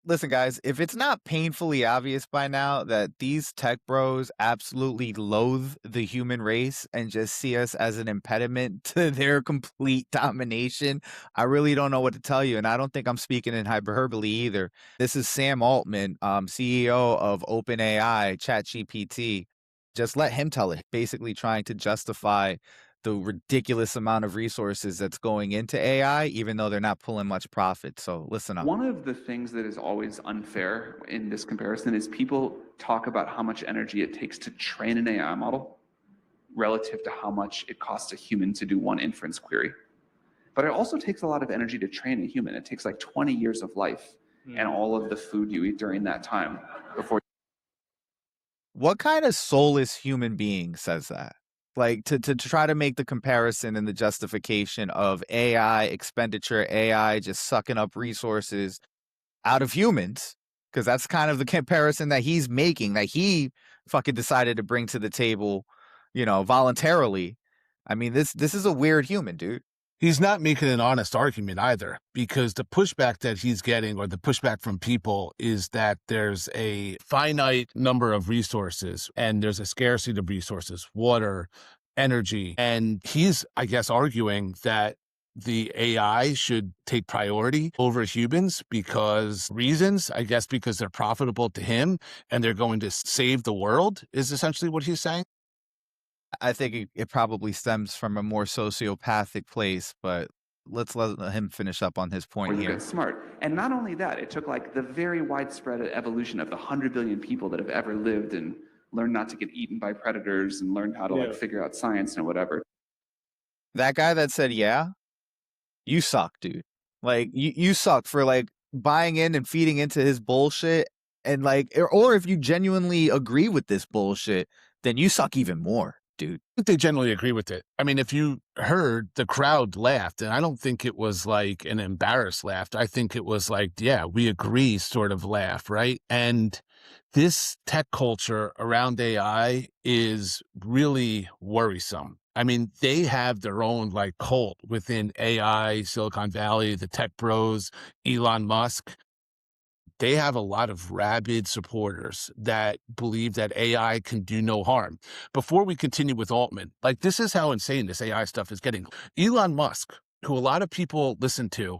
Listen, guys, if it's not painfully obvious by now that these tech bros absolutely loathe the human race and just see us as an impediment to their complete domination, I really don't know what to tell you. And I don't think I'm speaking in hyperbole either. This is Sam Altman, CEO of OpenAI, ChatGPT. Just let him tell it, basically trying to justify the ridiculous amount of resources that's going into AI, even though they're not pulling much profit. So listen up. One of the things that is always unfair in this comparison is people talk about how much energy it takes to train an AI model relative to how much it costs a human to do one inference query. But it also takes a lot of energy to train a human. It takes like 20 years of life and all of the food you eat during that time before. What kind of soulless human being says that? Like to try to make the comparison and the justification of AI expenditure, AI just sucking up resources out of humans, because that's kind of the comparison that he's making, that he fucking decided to bring to the table, voluntarily. I mean, this is a weird human, dude. He's not making an honest argument either, because the pushback that he's getting, or the pushback from people, is that there's a finite number of resources and there's a scarcity of resources, water, energy. And he's, I guess, arguing that the AI should take priority over humans because because they're profitable to him and they're going to save the world, is essentially what he's saying. I think it probably stems from a more sociopathic place, but let's let him finish up on his point You here. get smart. And not only that, it took like the very widespread evolution of the 100 billion people that have ever lived and learned not to get eaten by predators and learned how to like figure out science and whatever. That guy that said, yeah, you suck, dude. Like you suck for like buying in and feeding into his bullshit. And like, or if you genuinely agree with this bullshit, then you suck even more, dude. I think they generally agree with it. I mean, if you heard, the crowd laughed, and I don't think it was like an embarrassed laugh. I think it was like, yeah, we agree sort of laugh, right? And this tech culture around AI is really worrisome. I mean, they have their own like cult within AI, Silicon Valley, the tech bros, Elon Musk. They have a lot of rabid supporters that believe that AI can do no harm. Before we continue with Altman, like, this is how insane this AI stuff is getting. Elon Musk, who a lot of people listen to,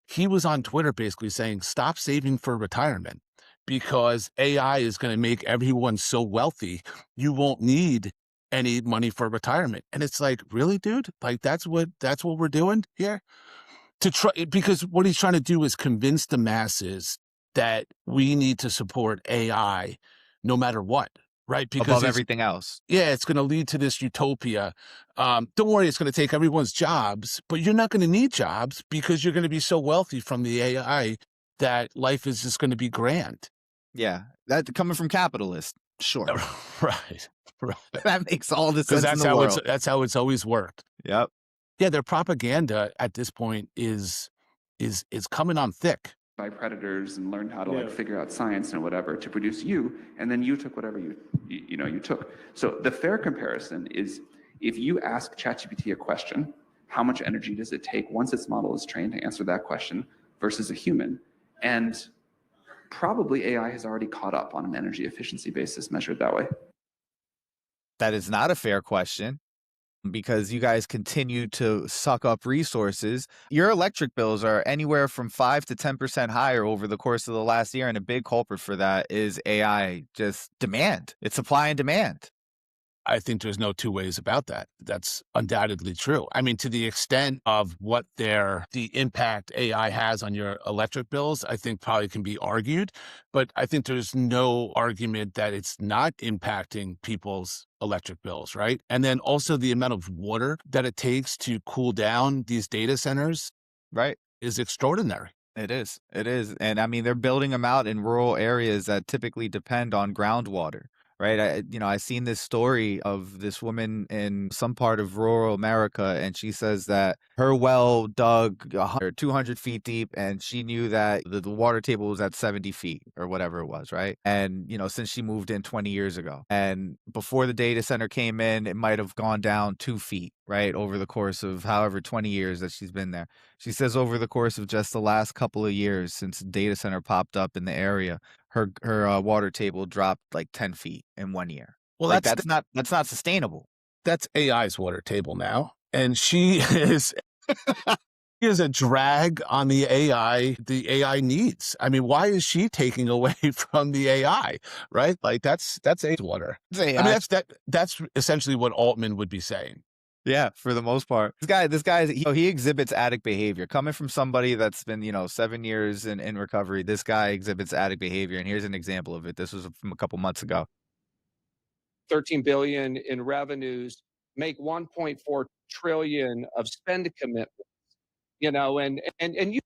he was on Twitter basically saying, stop saving for retirement because AI is going to make everyone so wealthy, you won't need any money for retirement. And it's like, really, dude? Like, that's what we're doing here? Because what he's trying to do is convince the masses that we need to support AI no matter what, right? Because Above everything else. Yeah, it's going to lead to this utopia. Don't worry, it's going to take everyone's jobs, but you're not going to need jobs because you're going to be so wealthy from the AI that life is just going to be grand. Yeah, that coming from capitalists, sure. Right. That makes all the sense in the world. That's how it's always worked. Yep. Yeah, their propaganda at this point is coming on thick. By predators and learned how to like figure out science and whatever to produce you, and then you took whatever you took. So the fair comparison is, if you ask ChatGPT a question, how much energy does it take once its model is trained to answer that question versus a human? And probably AI has already caught up on an energy efficiency basis measured that way. That is not a fair question, because you guys continue to suck up resources. Your electric bills are anywhere from 5 to 10% higher over the course of the last year. And a big culprit for that is AI, just demand. It's supply and demand. I think there's no two ways about that. That's undoubtedly true. I mean, to the extent of the impact AI has on your electric bills, I think probably can be argued. But I think there's no argument that it's not impacting people's electric bills, right? And then also the amount of water that it takes to cool down these data centers, right, is extraordinary. It is. And I mean, they're building them out in rural areas that typically depend on groundwater. right? I seen this story of this woman in some part of rural America, and she says that her well dug 100, 200 feet deep, and she knew that the water table was at 70 feet or whatever it was, right? And, since she moved in 20 years ago, and before the data center came in, it might have gone down 2 feet, right? Over the course of however 20 years that she's been there. She says over the course of just the last couple of years since the data center popped up in the area, her water table dropped like 10 feet in 1 year. Well, Like that's not sustainable. that's AI's water table now, and she is is a drag on the AI needs. I mean, why is she taking away from the AI, right? Like that's AI's water. It's I mean, AI. that's essentially what Altman would be saying. Yeah, for the most part. This guy, he exhibits addict behavior. Coming from somebody that's been, 7 years in recovery, this guy exhibits addict behavior. And here's an example of it. This was from a couple months ago. 13 billion in revenues, make 1.4 trillion of spend commitments, and you.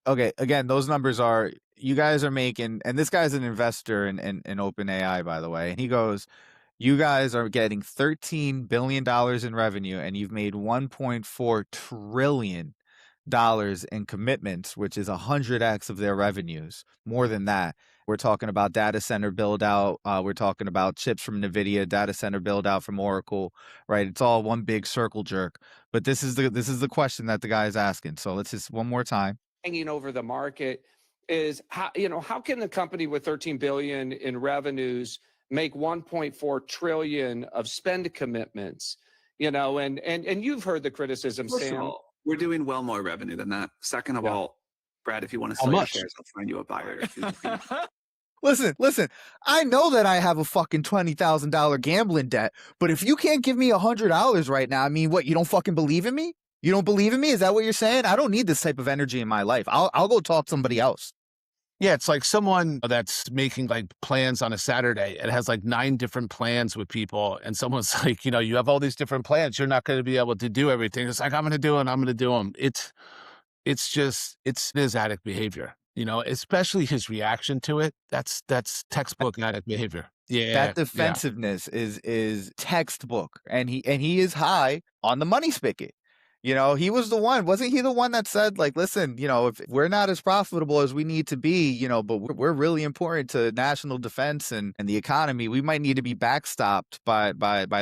Okay, again, those numbers are, you guys are making, and this guy's an investor in OpenAI, by the way. And he goes, you guys are getting $13 billion in revenue, and you've made $1.4 trillion in commitments, which is 100x of their revenues. More than that. We're talking about data center build out. We're talking about chips from NVIDIA, data center build out from Oracle, right? It's all one big circle jerk. But this is the question that the guy is asking. So let's just one more time. Hanging over the market is how can the company with 13 billion in revenues make 1.4 trillion of spend commitments? And you've heard the criticism, First Sam. of all, we're doing well more revenue than that. Second of all, Brad, if you want to sell your shares, I'll find you a buyer. Listen, I know that I have a fucking $20,000 gambling debt, but if you can't give me $100 right now, I mean, what, you don't fucking believe in me? You don't believe in me? Is that what you're saying? I don't need this type of energy in my life. I'll go talk to somebody else. Yeah, it's like someone that's making like plans on a Saturday and has like 9 different plans with people. And someone's like, you have all these different plans. You're not going to be able to do everything. It's like, I'm going to do it. I'm going to do them. It's his addict behavior, especially his reaction to it. That's textbook addict behavior. Yeah. That defensiveness is textbook. And he is high on the money spigot. He was the one, wasn't he the one that said, like, listen, if we're not as profitable as we need to be, but we're really important to national defense and the economy, we might need to be backstopped by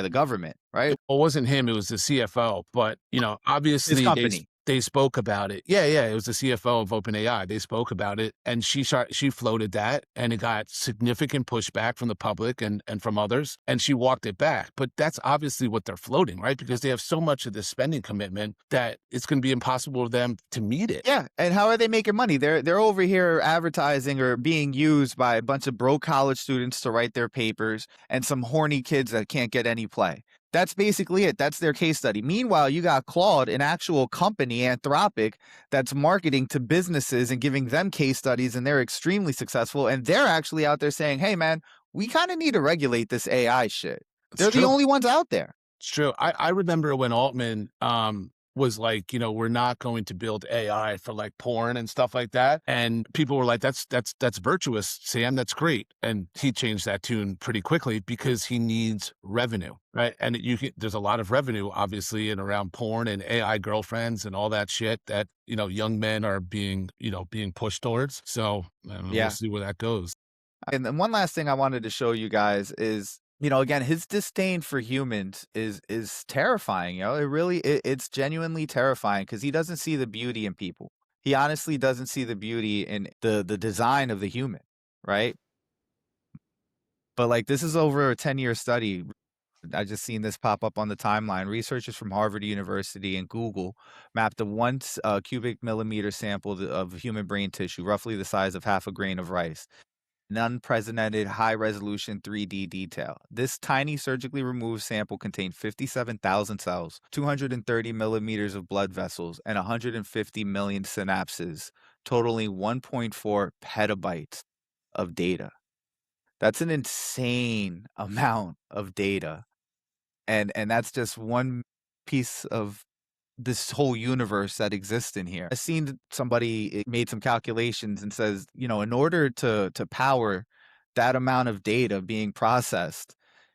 the government, right? Well, it wasn't him, it was the CFO, but, obviously His company. they spoke about it. Yeah, it was the CFO of OpenAI. They spoke about it, and she floated that, and it got significant pushback from the public and from others, and she walked it back. But that's obviously what they're floating, right? Because they have so much of this spending commitment that it's going to be impossible for them to meet it. Yeah, and how are they making money? They're over here advertising or being used by a bunch of broke college students to write their papers and some horny kids that can't get any play. That's basically it. That's their case study. Meanwhile, you got Claude, an actual company, Anthropic, that's marketing to businesses and giving them case studies, and they're extremely successful. And they're actually out there saying, hey, man, we kind of need to regulate this AI shit. They're the only ones out there. It's true. I remember when Altman was like, we're not going to build AI for like porn and stuff like that. And people were like, that's virtuous, Sam, that's great. And he changed that tune pretty quickly because he needs revenue, right? And there's a lot of revenue, obviously, in around porn and AI girlfriends and all that shit that, young men are being pushed towards. So we'll see where that goes. And then one last thing I wanted to show you guys is, again, his disdain for humans is terrifying. It's genuinely terrifying because he doesn't see the beauty in people. He honestly doesn't see the beauty in the design of the human, right? But like, this is over a 10-year study. I just seen this pop up on the timeline. Researchers from Harvard University and Google mapped a 1 cubic millimeter sample of human brain tissue, roughly the size of half a grain of rice. Unprecedented high-resolution 3D detail. This tiny surgically removed sample contained 57,000 cells, 230 millimeters of blood vessels, and 150 million synapses, totaling 1.4 petabytes of data. That's an insane amount of data. And that's just one piece of this whole universe that exists in here. I've seen somebody made some calculations and says, in order to power that amount of data being processed,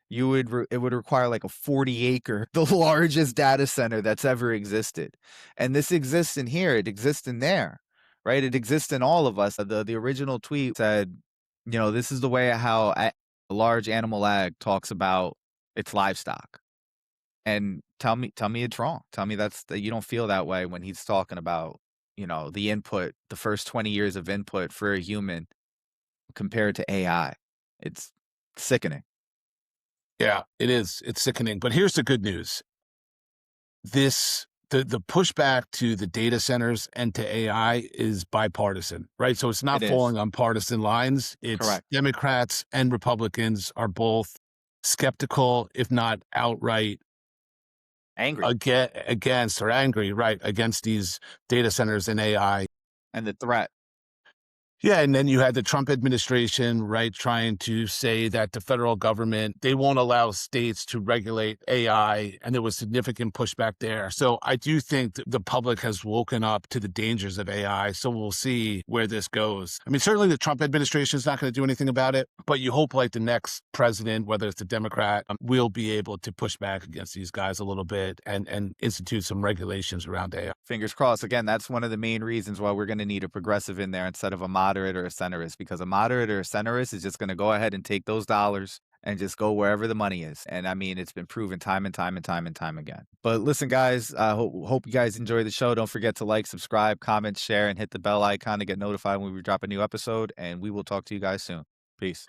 it would require like a 40-acre, the largest data center that's ever existed. And this exists in here, it exists in there, right? It exists in all of us. The original tweet said, this is the way how a large animal ag talks about its livestock. And tell me it's wrong. Tell me that you don't feel that way when he's talking about, the input, the first 20 years of input for a human compared to AI. It's sickening. Yeah, it is. It's sickening. But here's the good news. The pushback to the data centers and to AI is bipartisan, right? So it's not falling on partisan lines. It's correct. Democrats and Republicans are both skeptical, if not outright angry against or angry, right, against these data centers and AI. And the threat. Yeah, and then you had the Trump administration, right, trying to say that the federal government, they won't allow states to regulate AI, and there was significant pushback there. So I do think the public has woken up to the dangers of AI, so we'll see where this goes. I mean, certainly the Trump administration is not going to do anything about it, but you hope like the next president, whether it's a Democrat, will be able to push back against these guys a little bit and institute some regulations around AI. Fingers crossed. Again, that's one of the main reasons why we're going to need a progressive in there instead of a moderate or a centrist, because a moderate or a centrist is just going to go ahead and take those dollars and just go wherever the money is. And I mean, it's been proven time and time and time and time again. But listen, guys, hope you guys enjoy the show. Don't forget to like, subscribe, comment, share, and hit the bell icon to get notified when we drop a new episode. And we will talk to you guys soon. Peace.